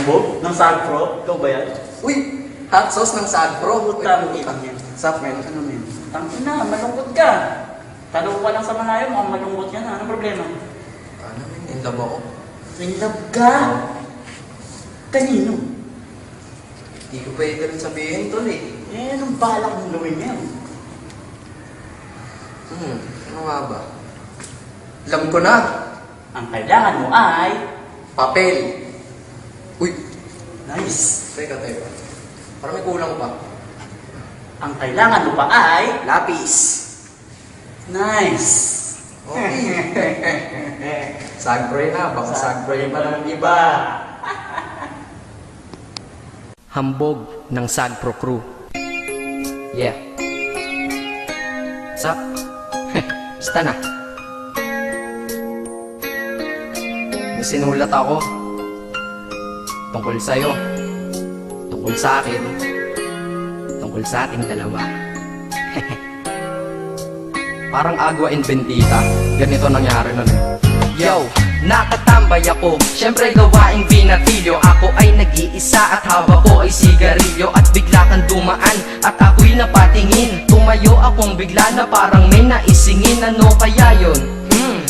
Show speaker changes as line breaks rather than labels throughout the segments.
hambog ng Sagpro? Ikaw ba yan?
Uy! Hot sauce ng Sagpro.
Utang ina.
Sup, men?
Ano men? Tangina, malungkot ka. Tanong ko lang sa malayo, mukhang malungkot yan. Anong problema?
Ano, men? In love ako.
In love ka? Kanino?
Hindi ko pwede rin sabihin, tol eh.
Eh, anong balak mong gawin yan?
Ano nga ba? Alam ko na.
Ang kailangan mo ay...
Papel. Uy!
Nice.
Teka. Parang may kulang pa.
Ang kailangan mo pa ay...
Lapis.
Nice.
Okay. Sagpro na. Baka sagpro pa ng iba.
Hambog ng Sagpro Crew. Yeah. Sup? Basta na. May sinulat ako tungkol sa'yo, tungkol sa akin, tungkol sa ating dalawa. Parang Agua and Bendita. Ganito nangyari nun eh. Yo! Nakatambay ako, syempre gawaing binatilyo. Ako ay nag-iisa at hawak ko ay sigarilyo. At bigla kang dumaan at ako'y napatingin. Tumayo akong bigla na parang may naisingin. Ano kaya yun?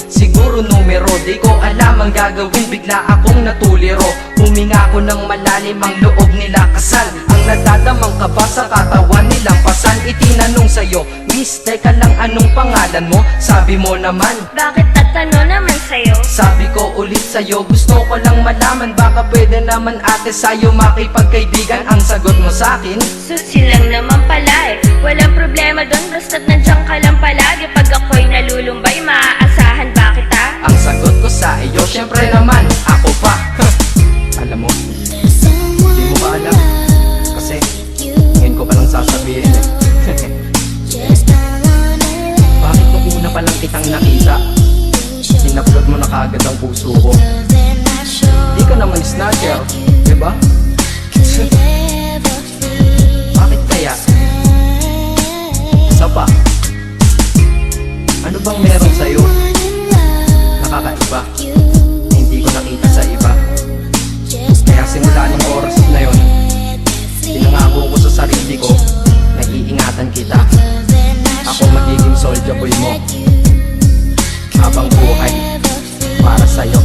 Siguro numero, di ko alam ang gagawin. Bigla akong natuliro. Huminga ko ng malalim, ang loob nila kasal. Ang nadadamang ka ba sa katawan nilang pasan? Itinanong sa'yo, Miss, teka lang, anong pangalan mo? Sabi mo naman,
bakit tatanong naman sa'yo?
sabi ko ulit sa'yo, gusto ko lang malaman. Baka pwede naman ate sa'yo makipagkaibigan. Ang sagot mo sa'kin,
Susi lang naman pala eh. Walang problema doon, basta't nandiyan ka lang palagi. Pag ako'y nalulumbay, maaasahan ba kita?
ang sagot ko sa iyo, syempre naman, ako pa. Alam mo, di mo ba alam? Kasi, ngayon ko palang sasabihin eh. Bakit nung una pa lang kitang nakita, sinaplot mo na kagad ang puso ko? Di ka naman snatcher, diba? Bakit kaya? Isa pa, ano bang meron sa'yo? Nakakaiba, na hindi ko nakita sa iba. Kaya simula ng oras na yon, pinangako ko sa sarili ko na iingatan kita. Ako magiging soldier boy mo habang buhay para sa'yo.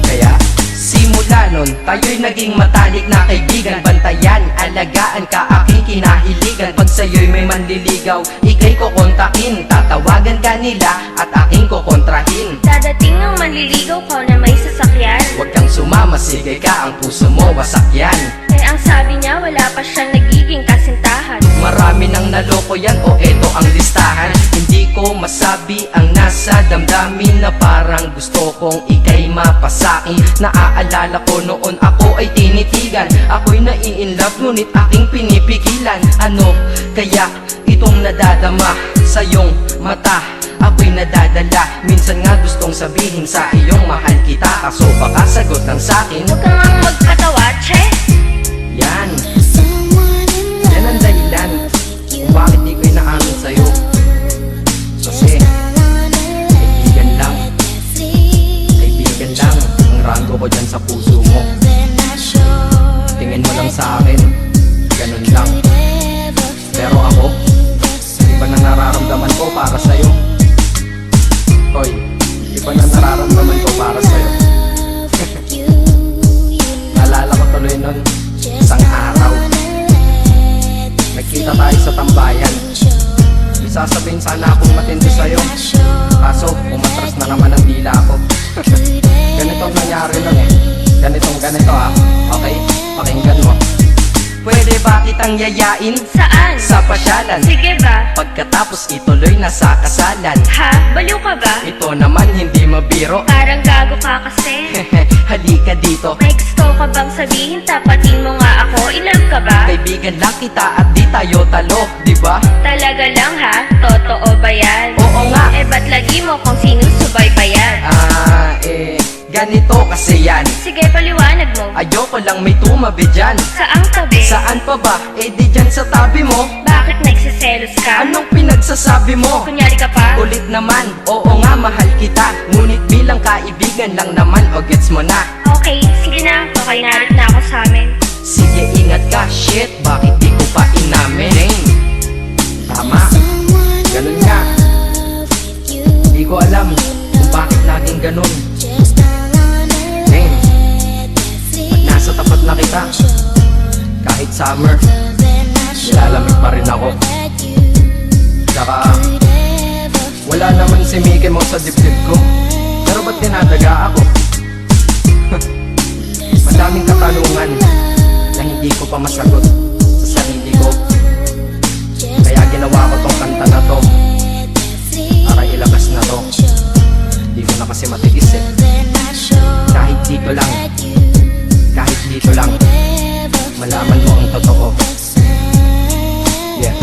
Kaya simula nun, tayo'y naging matalik na kaibigan. Bantayan, alagaan ka, aking kinahiligan. Pag sa'yo'y may manliligaw, ika'y kukontakin. Tatawagan ka nila at aking kukontrahin.
Dadating ang manliligaw ko na may sasakyan.
Huwag kang sumama, sige ka, ang puso mo wasak yan.
Eh ang sabi niya, wala pa siyang nagiging kasintahan.
Marami nang naloko yan, o eto ang listahan. Hindi ko masabi ang nasa damdamin, na parang gusto kong ika'y mapasakin. Naaalala ko noon ako ay tinitigan, ako'y nai-inlove ngunit aking pinipigilan. Ano kaya itong nadadama sa iyong mata? Ako'y nadadala, minsan nga gustong sabihin sa iyong mahal kita. Kaso baka sagot lang sa'kin,
Huwag kang ang magpatawa, che.
yan ang dahilan kung bakit di ko inaamin sa'yo. Kasi kaibigan lang ang rango ko dyan sa puso mo. Tingin mo lang sa akin, ganun lang. Pero ako, iba na nararamdaman ko para sa'yo. Hoy, iba na nararamdaman ko para sa'yo. Naalala ko tuloy nun, isang araw nagkita tayo sa tambayan. May sasabihin sana akong matindi sa'yo, kaso umatras na naman ang dila ko. Ganito ang nangyari nun eh. Ganito ah. Okay, pakinggan mo. Pwede ba kitang yayain
Saan?
sa pasyalan?
Sige ba?
Pagkatapos ituloy na sa kasalan.
Ha? Baliw ka ba?
Ito naman hindi mabiro.
Parang gago ka kasi.
Halika dito,
May gusto ka bang sabihin? Tapatin mo nga ako. I-love ka ba?
kaibigan lang kita at di tayo talo, diba?
Talaga lang ha? Totoo ba yan?
Oo nga.
Eh ba't lagi mo kung sinusubaybayan?
Ganito kasi yan.
Sige, paliwanag mo.
Ayoko lang may tumabi dyan.
Saang tabi?
Saan pa ba? Eh di dyan sa tabi mo.
Bakit nagsiselos ka?
Anong pinagsasabi mo?
Kunyari ka pa?
Ulit naman, oo nga mahal kita. Ngunit bilang kaibigan lang naman, o gets mo na.
Okay, sige na, makinarit na ako sa amin.
Sige ingat ka, shit, bakit di ko pa inamin? Dang, tama, ganun nga. Di ko alam kung bakit laging ganun. Dang, pag nasa tapat na kita, kahit summer, nilalamig pa rin ako. Saka, wala naman si Mickey Mouse sa dibdib ko, pero ba't dinadaga ako? Madaming katanungan na hindi ko pa masagot sa sarili ko. Kaya ginawa ko tong kanta na to para ilabas na to. Di ko na kasi matiis eh. Kahit dito lang, malaman mo ang totoo. Yeah.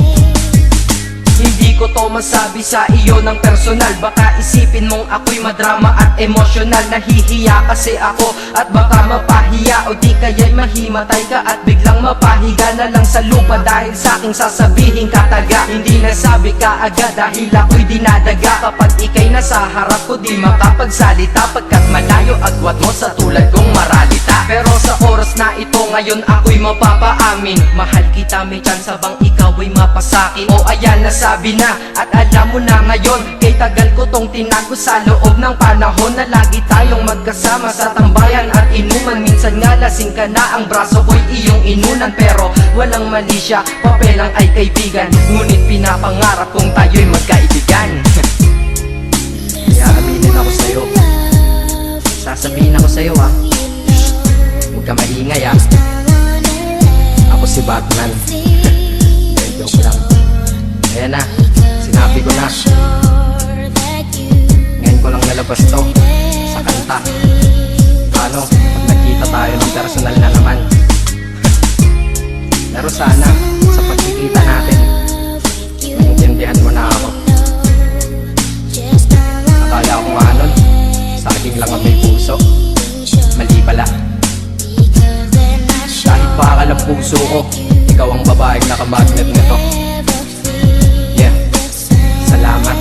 Hindi ko to masabi sa iyo ng personal. Baka isipin mong ako'y madrama at emosyonal. Nahihiya kasi ako at baka mapahiya, o di kaya'y mahimatay ka at biglang mapahiga na lang sa lupa dahil sa aking sasabihin kataga. Hindi nasabi ka agad dahil ako'y dinadaga. Kapag ika'y nasa harap ko di makapagsalita, pagkat malayo agwat mo sa tulad kong maralita. Pero sa oras na ito ngayon ako'y mapapaamin, mahal kita, may chance bang ikaw ay mapasakin? O ayan, nasabi na at alam mo na ngayon. Kay tagal ko tong tinago sa loob ng panahon na lagi tayong magkasama sa tambayan at inuman. Minsan nga lasing ka na, ang braso ko'y iyong inunan, pero walang mali siya, papelang ay kaibigan. Ngunit pinapangarap kong tayo'y magkaibigan. Kaya aminin ako sa'yo, sasabihin ako sa'yo ha, huwag ka maingay ha. Ako si Batman. Joke lang. Ayan na, sinabi ko na. Ngayon ko lang nalabas to sa kanta. Paano pag nagkita tayo ng personal na naman? Pero sana sa pagkikita natin, maintindihan mo na ako. Akala ko nga nun, saging lang ang may puso. Mali pala. Kahit bakal ang puso ko, ikaw ang babaeng nakamagnet nito. Yeah, salamat.